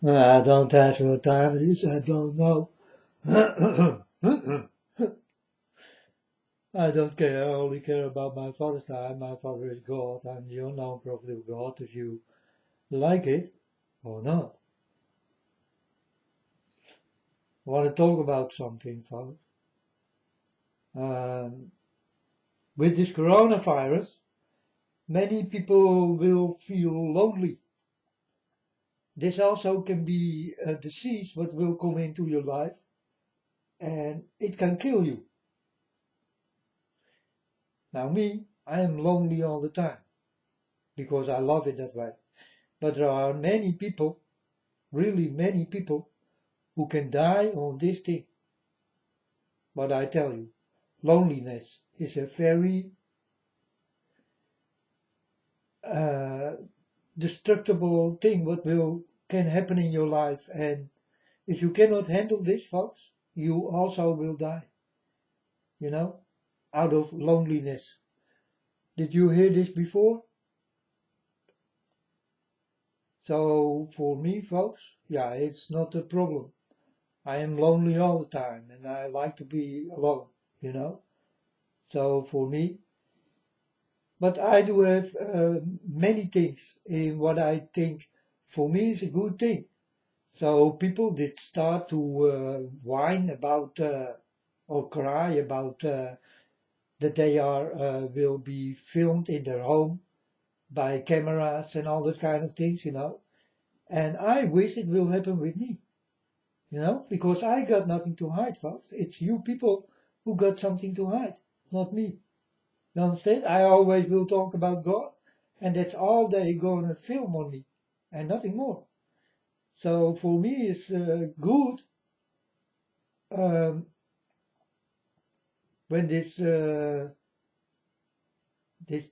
Don't ask what time it is, I don't know. I don't care, I only care about my Father's time. My Father is God, I'm the unknown prophet of God, if you like it or not. I want to talk about something, folks. Um, with this coronavirus, many people will feel lonely. This also can be a disease that will come into your life and it can kill you. Now me, I am lonely all the time because I love it that way. But there are many people, really many people, who can die on this thing. But I tell you, loneliness is a very uh, destructible thing what will can happen in your life. And if you cannot handle this, folks, you also will die, you know, out of loneliness. Did you hear this before? So for me, folks, yeah, it's not a problem. I am lonely all the time and I like to be alone, you know. So for me, but I do have many things in what I think for me is a good thing. So people did start to whine about or cry about that they are will be filmed in their home by cameras and all that kind of things, you know. And I wish it will happen with me, you know, because I got nothing to hide, folks. It's you people who got something to hide, not me. You understand? I always will talk about God, and that's all they gonna film on me, and nothing more. So for me, it's good um, when this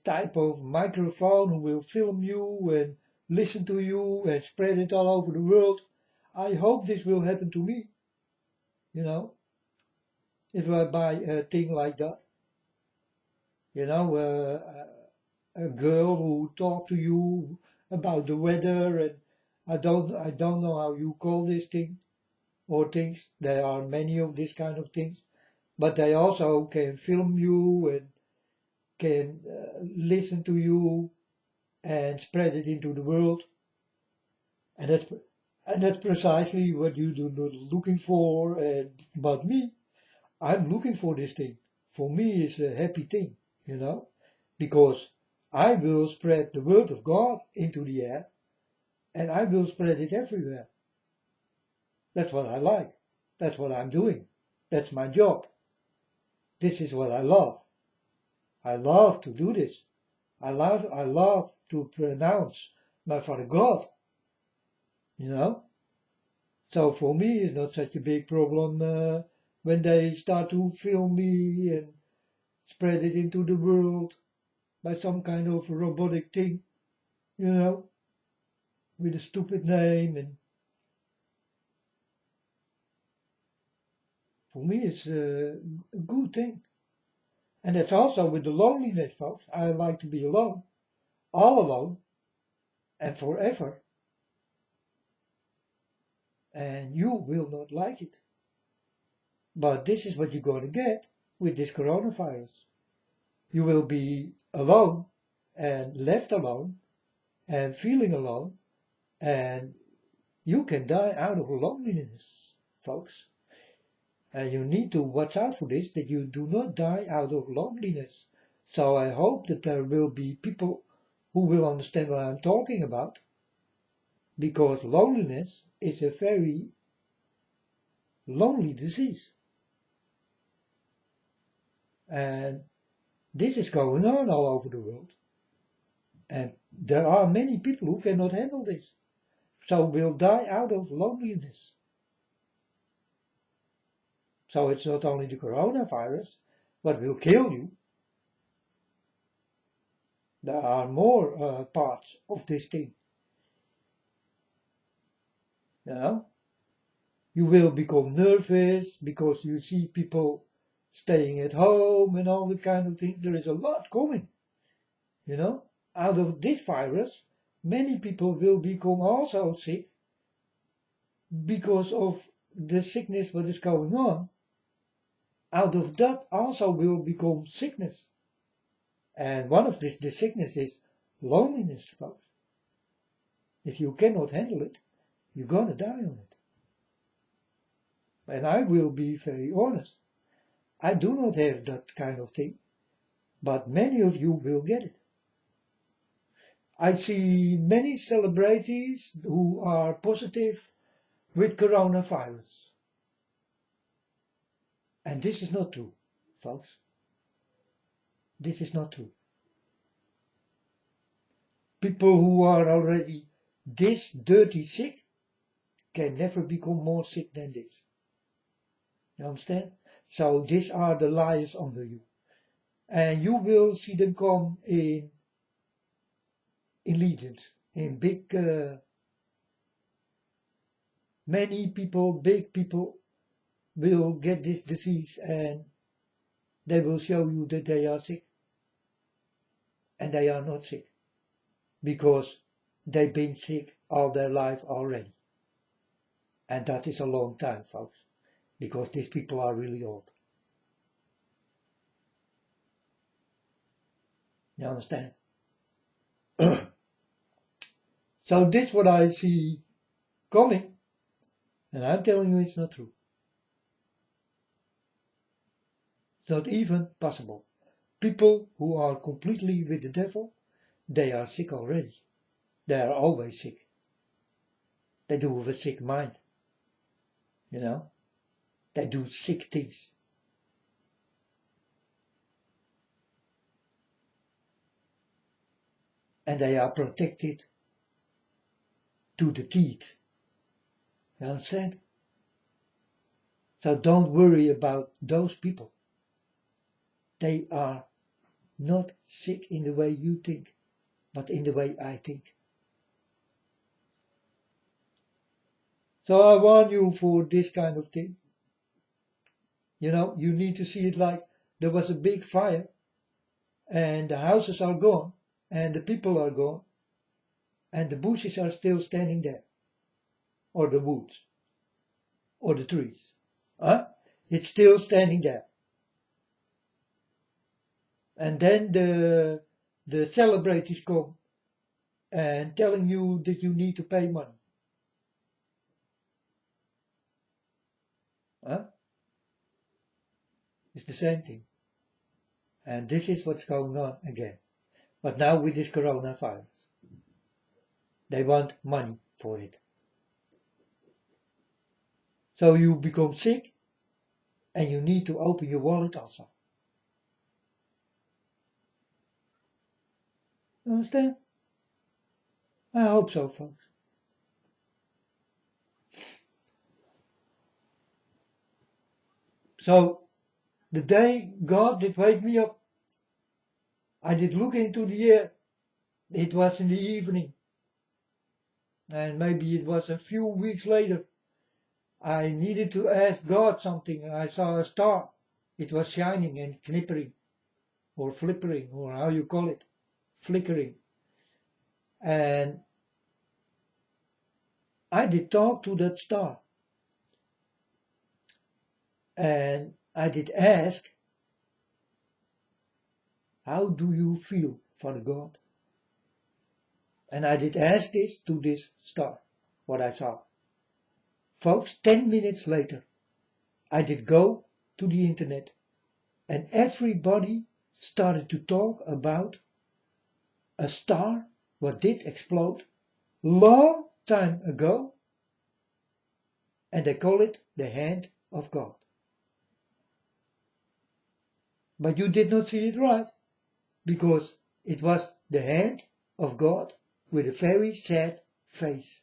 type of microphone who will film you and listen to you and spread it all over the world. I hope this will happen to me, you know, if I buy a thing like that. You know, a girl who talk to you about the weather and I don't know how you call this thing or things. There are many of these kind of things, but they also can film you and can listen to you and spread it into the world. And that's precisely what you do not looking for. And but me, I'm looking for this thing. For me, it's a happy thing, you know, because I will spread the word of God into the air, and I will spread it everywhere. That's what I like. That's what I'm doing. That's my job. This is what I love. I love to do this. I love to pronounce my Father God, you know. So for me, it's not such a big problem when they start to film me and spread it into the world by some kind of robotic thing, you know, with a stupid name. And for me, it's a good thing. And that's also with the loneliness, folks. I like to be alone, all alone, and forever. And you will not like it. But this is what you're going to get with this coronavirus. You will be alone and left alone and feeling alone, and you can die out of loneliness, folks. And you need to watch out for this, that you do not die out of loneliness. So I hope that there will be people who will understand what I'm talking about, because loneliness is a very lonely disease. And this is going on all over the world. And there are many people who cannot handle this. So will die out of loneliness. So it's not only the coronavirus, what will kill you. There are more parts of this thing. You know? You will become nervous because you see people staying at home and all that kind of thing. There is a lot coming, you know. Out of this virus, many people will become also sick because of the sickness what is going on, out of that also will become sickness. And one of the sickness is loneliness, folks. If you cannot handle it, you're gonna die on it. And I will be very honest. I do not have that kind of thing, but many of you will get it. I see many celebrities who are positive with coronavirus. And this is not true, folks. This is not true. People who are already this dirty sick can never become more sick than this. You understand? So these are the liars under you. And you will see them come in legions, in big, many people, big people will get this disease and they will show you that they are sick. And they are not sick. Because they've been sick all their life already. And that is a long time, folks. Because these people are really old. You understand? So this is what I see coming. And I'm telling you it's not true. It's not even possible. People who are completely with the devil, they are sick already. They are always sick. They do have a sick mind. You know? They do sick things. And they are protected to the teeth. You understand? So don't worry about those people. They are not sick in the way you think, but in the way I think. So I warn you for this kind of thing. You know, you need to see it like there was a big fire and the houses are gone and the people are gone and the bushes are still standing there, or the woods, or the trees. It's still standing there. And then the celebrities come and telling you that you need to pay money. It's the same thing. And this is what's going on again. But now with this coronavirus. They want money for it. So you become sick and you need to open your wallet also. Understand? I hope so, folks. So the day God did wake me up, I did look into the air. It was in the evening. And maybe it was a few weeks later. I needed to ask God something. I saw a star. It was shining and knippering, or flippering, or how you call it, flickering. And I did talk to that star. And I did ask, how do you feel, Father God? And I did ask this to this star, what I saw. Folks, 10 minutes later, I did go to the internet and everybody started to talk about a star what did explode long time ago, and they call it the hand of God. But you did not see it right, because it was the hand of God with a very sad face.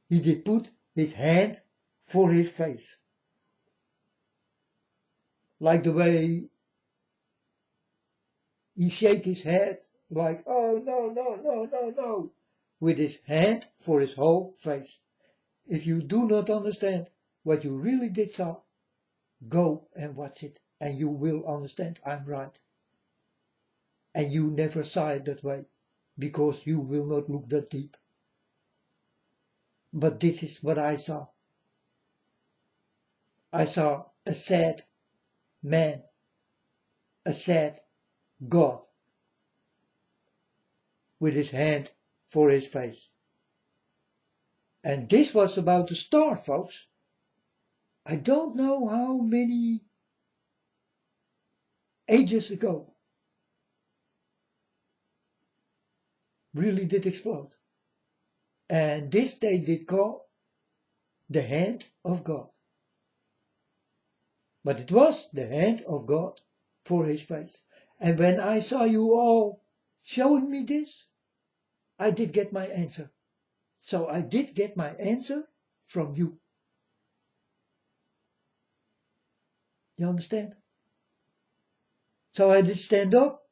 He did put his hand for his face. Like the way he shake his head, like, oh no, no, no, no, no, with his hand for his whole face. If you do not understand what you really did saw, go and watch it, and you will understand I'm right. And you never saw it that way, because you will not look that deep. But this is what I saw. I saw a sad man, a sad God, with his hand for his face. And this was about to start, folks. I don't know how many ages ago really did explode. And this they did call the hand of God. But it was the hand of God for his face. And when I saw you all showing me this, I did get my answer. So I did get my answer from you. You understand? So I did stand up,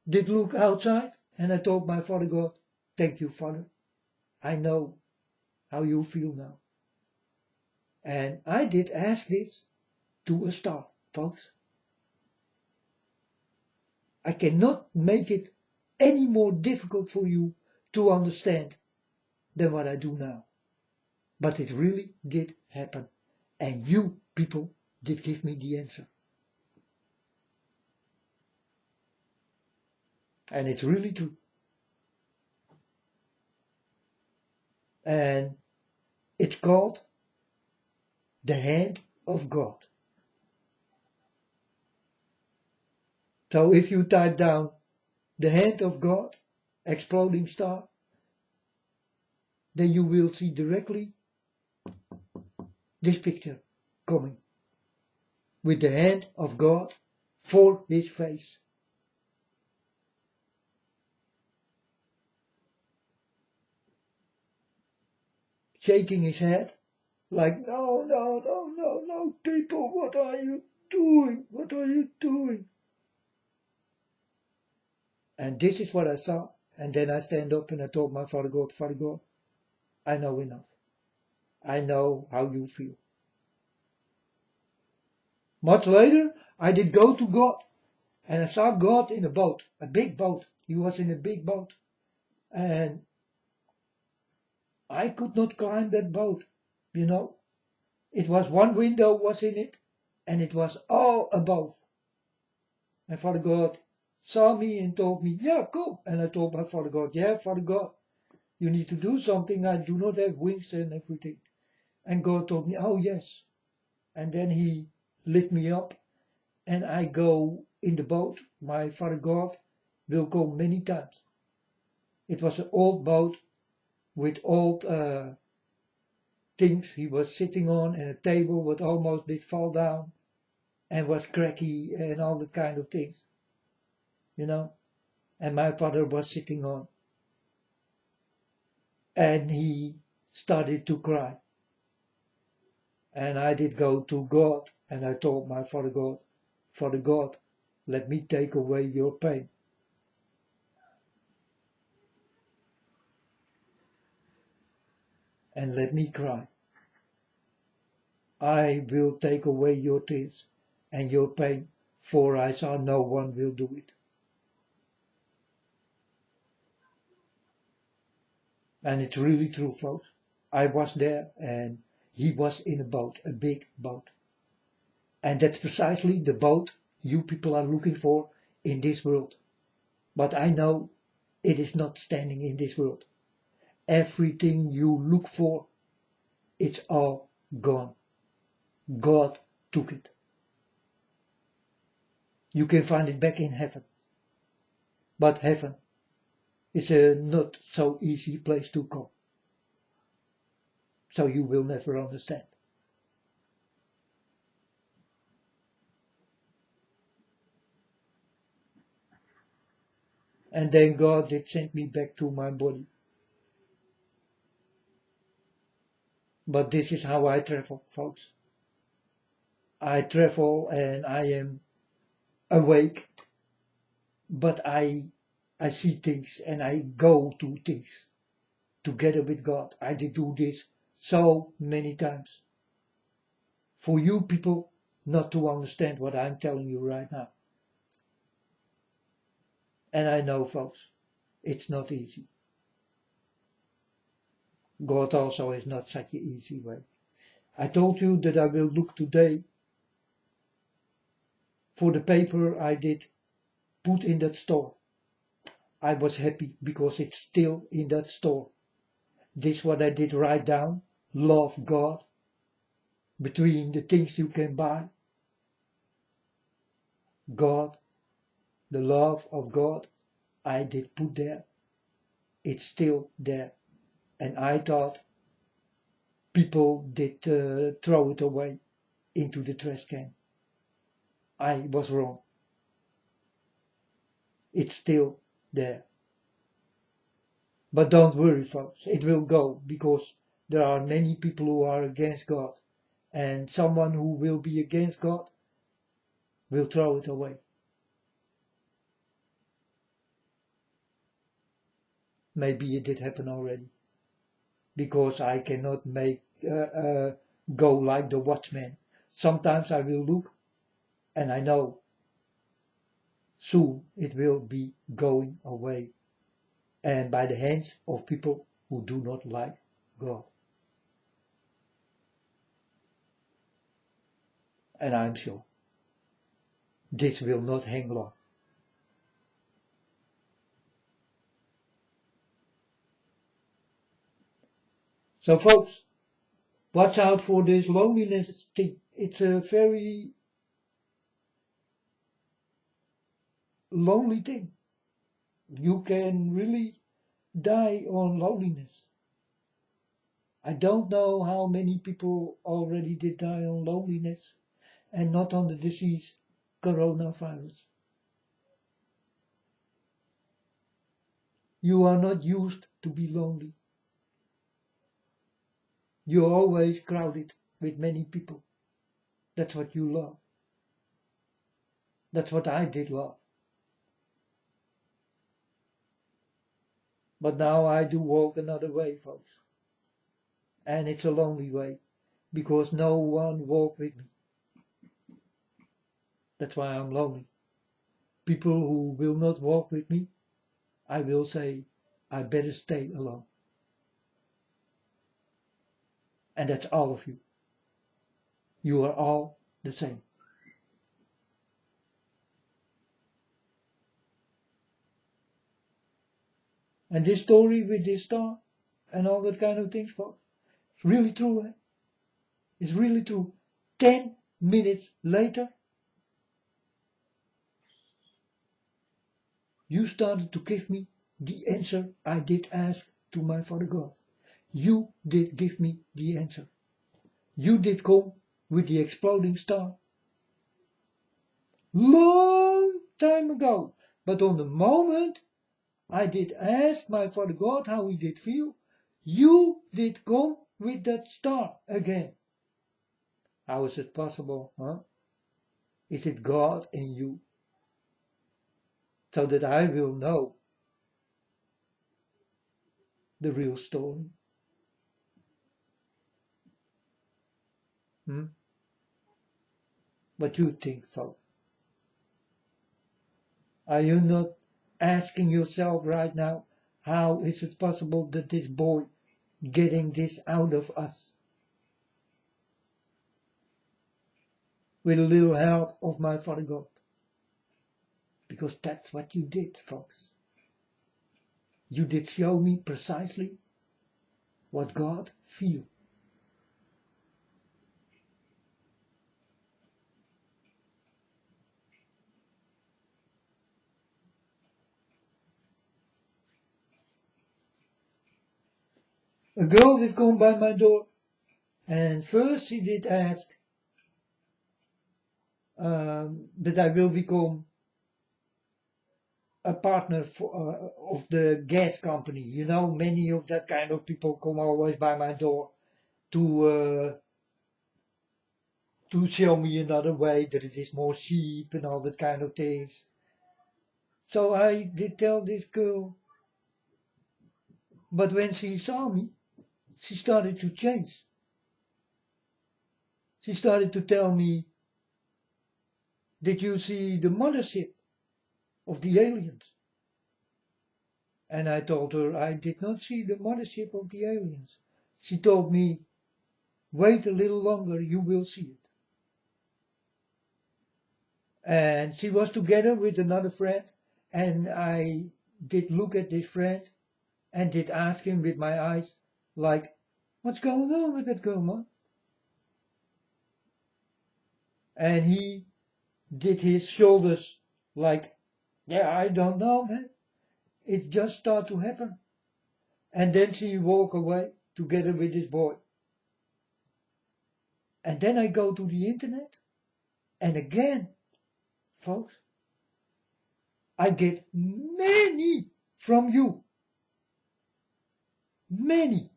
did look outside, and I told my Father God, thank you, Father. I know how you feel now. And I did ask this to a star, folks. I cannot make it any more difficult for you to understand than what I do now. But it really did happen. And you people did give me the answer. And it's really true. And it's called the hand of God. So if you type down the hand of God, exploding star, then you will see directly this picture coming with the hand of God for his face. Shaking his head like, no, no, no, no, no, people, what are you doing? What are you doing? And this is what I saw. And then I stand up and I told my Father God, I know enough. I know how you feel. Much later, I did go to God. And I saw God in a boat, a big boat. He was in a big boat. And I could not climb that boat, you know. It was one window was in it, and it was all above. And Father God saw me and told me, yeah, come. And I told my Father God, yeah, Father God, you need to do something. I do not have wings and everything. And God told me, oh yes. And then he lifted me up and I go in the boat. My Father God will come many times. It was an old boat with old things he was sitting on and a table that almost did fall down and was cracky and all that kind of things, you know. And my father was sitting on and he started to cry. And I did go to God and I told my Father God, let me take away your pain. And let me cry. I will take away your tears and your pain, for I saw no one will do it. And it's really true, folks. I was there and he was in a boat, a big boat. And that's precisely the boat you people are looking for in this world. But I know it is not standing in this world. Everything you look for, it's all gone. God took it. You can find it back in heaven. But heaven is a not so easy place to come. So you will never understand. And then God did send me back to my body. But this is how I travel, folks. I travel and I am awake, but I see things and I go to things together with God. I did do this so many times. For you people not to understand what I'm telling you right now. And I know, folks, it's not easy. God also is not such an easy way. I told you that I will look today for the paper I did put in that store. I was happy because it's still in that store. This what I did write down. Love God. Between the things you can buy. God. The love of God. I did put there. It's still there. And I thought people did throw it away into the trash can. I was wrong. It's still there. But don't worry, folks, it will go, because there are many people who are against God, and someone who will be against God will throw it away. Maybe it did happen already, because I cannot make go like the watchman. Sometimes I will look, and I know soon it will be going away, and by the hands of people who do not like God. And I'm sure this will not hang long. So folks, watch out for this loneliness thing. It's a very lonely thing. You can really die on loneliness. I don't know how many people already did die on loneliness and not on the disease coronavirus. You are not used to be lonely. You're always crowded with many people. That's what you love. That's what I did love. But now I do walk another way, folks. And it's a lonely way, because no one walks with me. That's why I'm lonely. People who will not walk with me, I will say, I better stay alone. And that's all of you. You are all the same. And this story with this star and all that kind of things, folks, it's really true, eh? It's really true. 10 minutes later, you started to give me the answer I did ask to my Father God. You did give me the answer. You did come with the exploding star. Long time ago. But on the moment I did ask my Father God how he did feel, you did come with that star again. How is it possible, huh? Is it God in you? So that I will know the real story. What you think, folks? Are you not asking yourself right now, how is it possible that this boy getting this out of us? With a little help of my Father God. Because that's what you did, folks. You did show me precisely what God feels. A girl did come by my door, and first she did ask that I will become a partner of the gas company. You know, many of that kind of people come always by my door to show me another way that it is more cheap and all that kind of things. So I did tell this girl, but when she saw me, she started to change. She started to tell me, did you see the mothership of the aliens? And I told her I did not see the mothership of the aliens. She told me, wait a little longer, you will see it. And she was together with another friend, and I did look at this friend and did ask him with my eyes, like, what's going on with that girl, man? And he did his shoulders like, yeah, I don't know, man. It just started to happen. And then she walked away together with this boy. And then I go to the internet, and again, folks, I get many from you. Many.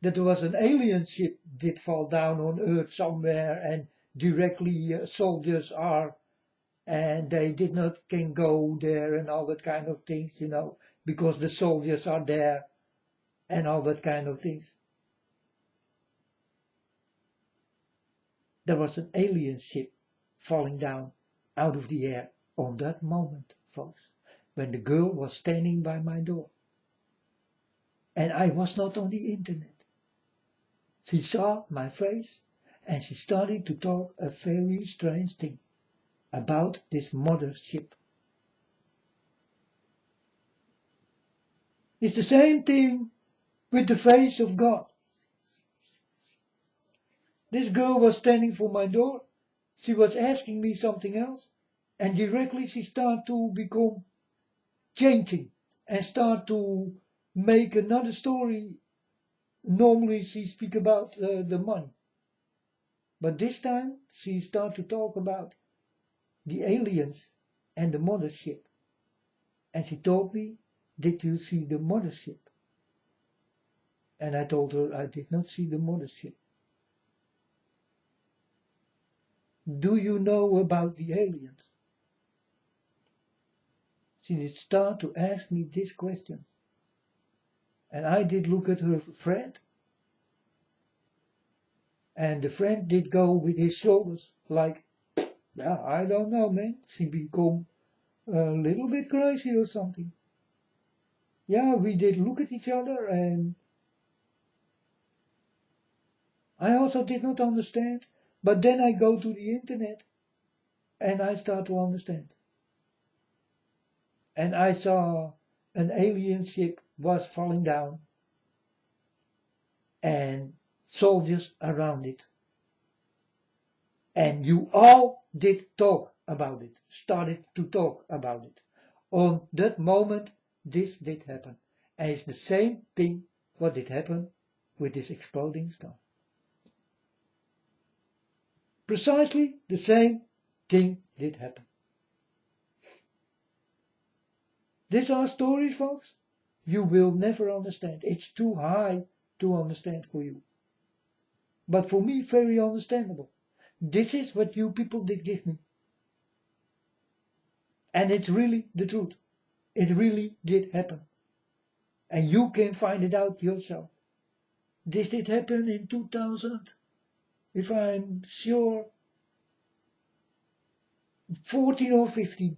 That there was an alien ship did fall down on Earth somewhere, and directly soldiers are, and they did not can go there and all that kind of things, because the soldiers are there and all that kind of things. There was an alien ship falling down out of the air on that moment, folks, when the girl was standing by my door. And I was not on the internet. She saw my face and she started to talk a very strange thing about this mothership. It's the same thing with the face of God. This girl was standing for my door. She was asking me something else, and directly she started to become changing and start to make another story. Normally she speak about the money, but this time she started to talk about the aliens and the mothership. And she told me, did you see the mothership? And I told her I did not see the mothership. Do you know about the aliens? She did start to ask me this question. And I did look at her friend. And the friend did go with his shoulders like, yeah, I don't know, man. She become a little bit crazy or something. Yeah, we did look at each other, and I also did not understand. But then I go to the internet and I start to understand. And I saw an alien ship was falling down and soldiers around it. And you all did talk about it, started to talk about it. On that moment, this did happen. And it's the same thing what did happen with this exploding star. Precisely the same thing did happen. These are stories, folks, you will never understand. It's too high to understand for you. But for me, very understandable. This is what you people did give me. And it's really the truth. It really did happen. And you can find it out yourself. This did happen in 2000, if I'm sure, 14 or 15.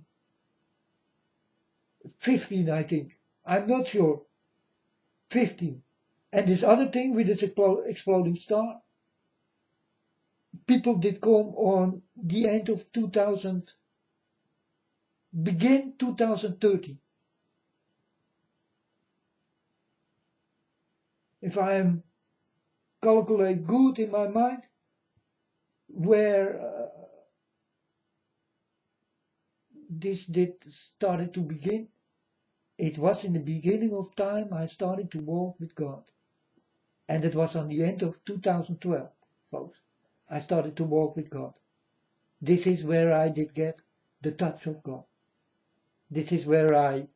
15, I think. I'm not sure. 15. And this other thing with this exploding star, people did come on the end of 2000, begin 2030. If I am calculate good in my mind, where this did started to begin, it was in the beginning of time I started to walk with God. And it was on the end of 2012, folks. I started to walk with God. This is where I did get the touch of God. This is where I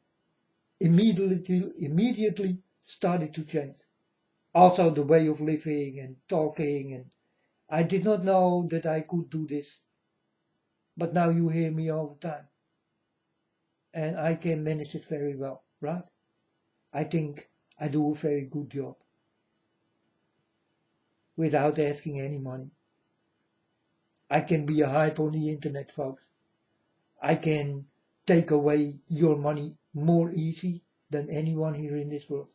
immediately started to change. Also the way of living and talking, and I did not know that I could do this. But now you hear me all the time. And I can manage it very well, right? I think I do a very good job. Without asking any money. I can be a hype on the internet, folks. I can take away your money more easy than anyone here in this world.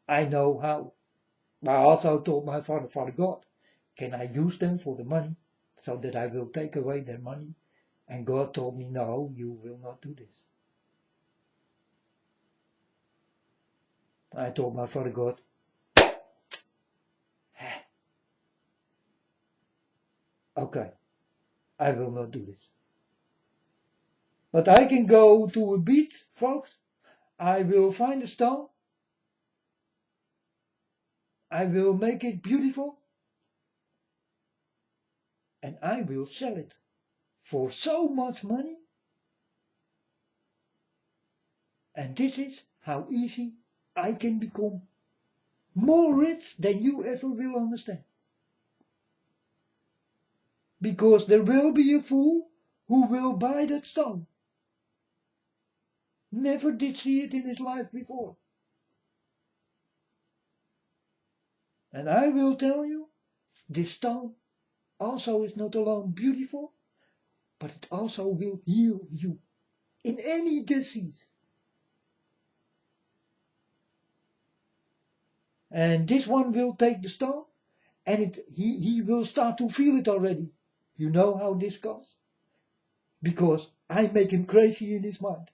I know how. I also told my Father God, can I use them for the money so that I will take away their money? And God told me, no, you will not do this. I told my Father God, okay, I will not do this. But I can go to a beach, folks. I will find a stone. I will make it beautiful. And I will sell it for so much money. And this is how easy I can become more rich than you ever will understand. Because there will be a fool who will buy that stone. Never did see it in his life before. And I will tell you, this stone also is not alone beautiful, but it also will heal you in any disease. And this one will take the stone, and he will start to feel it already. You know how this goes? Because I make him crazy in his mind.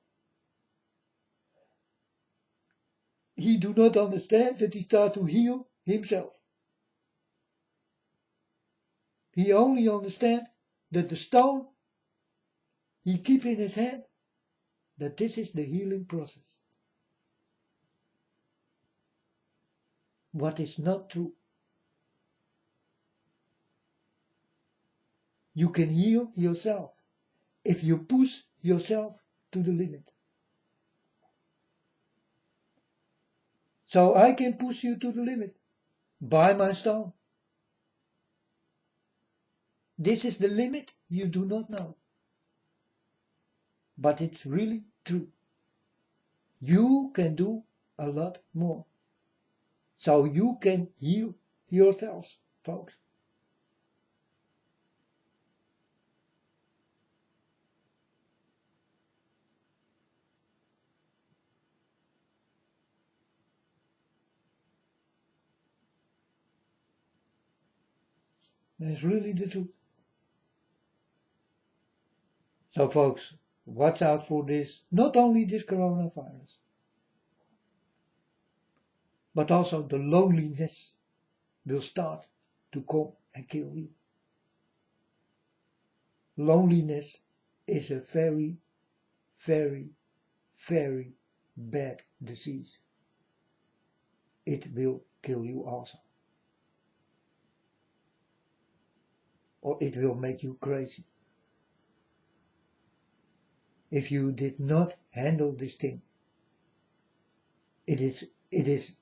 He do not understand that he start to heal himself. He only understand that the stone he keep in his hand, that this is the healing process. What is not true. You can heal yourself if you push yourself to the limit. So I can push you to the limit. Buy my stone. This is the limit you do not know. But it's really true. You can do a lot more. So you can heal yourselves, folks. That's really the truth. So folks, watch out for this, not only this coronavirus, but also the loneliness will start to come and kill you. Loneliness is a very, very, very bad disease. It will kill you also. Or it will make you crazy. If you did not handle this thing, it is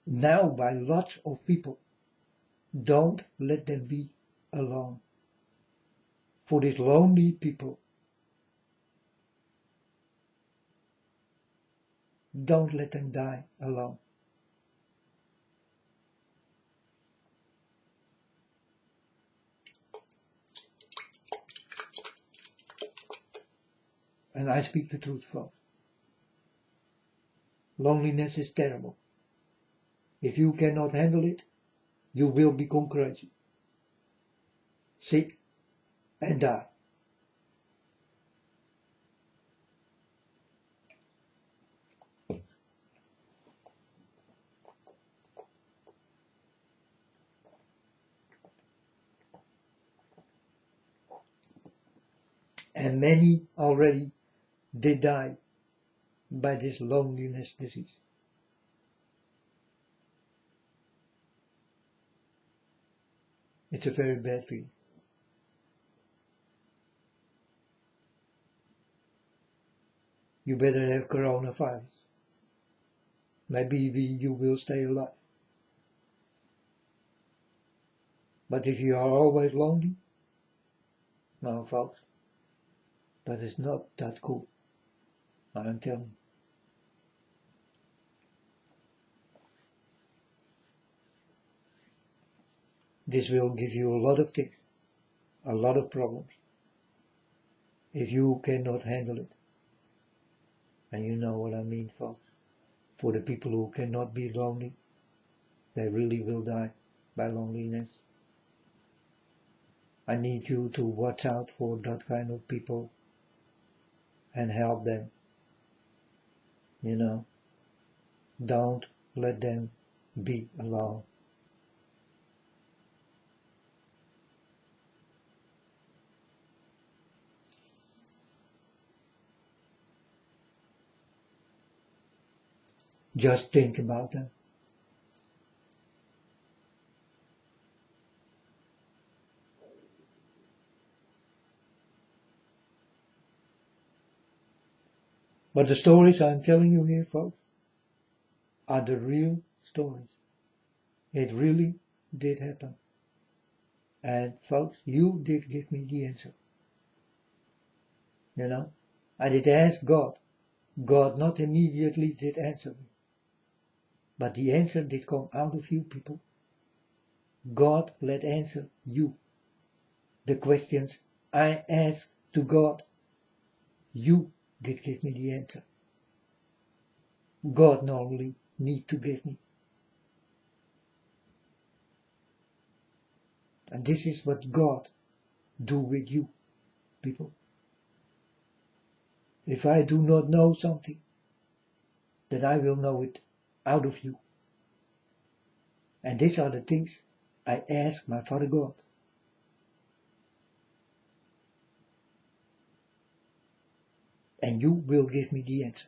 now by lots of people. Don't let them be alone. For these lonely people, don't let them die alone. And I speak the truth, folks. Loneliness is terrible. If you cannot handle it, you will become crazy, sick, and die. And many already did die by this loneliness disease. It's a very bad feeling. You better have coronavirus. Maybe you will stay alive. But if you are always lonely, no folks, that is not that cool. I'm telling you. This will give you a lot of things, a lot of problems, if you cannot handle it. And you know what I mean, folks. For the people who cannot be lonely, they really will die by loneliness. I need you to watch out for that kind of people and help them. Don't let them be alone. Just think about them. But the stories I'm telling you here, folks, are the real stories. It really did happen. And folks, you did give me the answer. I did ask God. God not immediately did answer me. But the answer did come out of you people. God let answer you. The questions I asked to God, you did give me the answer. God normally need to give me. And this is what God do with you, people. If I do not know something, then I will know it out of you. And these are the things I ask my Father God. And you will give me the answer.